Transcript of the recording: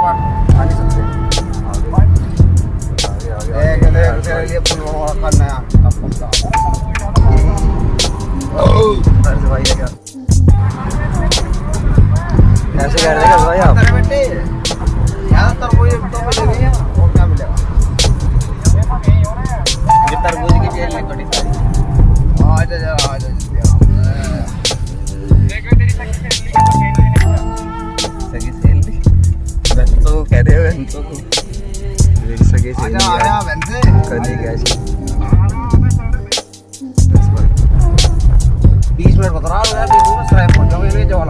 आगे सकते हैं। तेरे लिए फुल करना है आपको। अरे भाई क्या ऐसे कर देगा भाई आप बेटे यार तरबूज तो मिलेगा और क्या मिलेगा ये तरबूज की जेल है थोड़ी सारी आ जा देख तेरी सगी सहेली बंसो कह रहे हो बंसो को सगी सहेली आजा बंसे करने क्या चाहिए 20 मिनट बता रहा हूँ यार, 20 मिनट पहुंच जाऊंगा ये जवान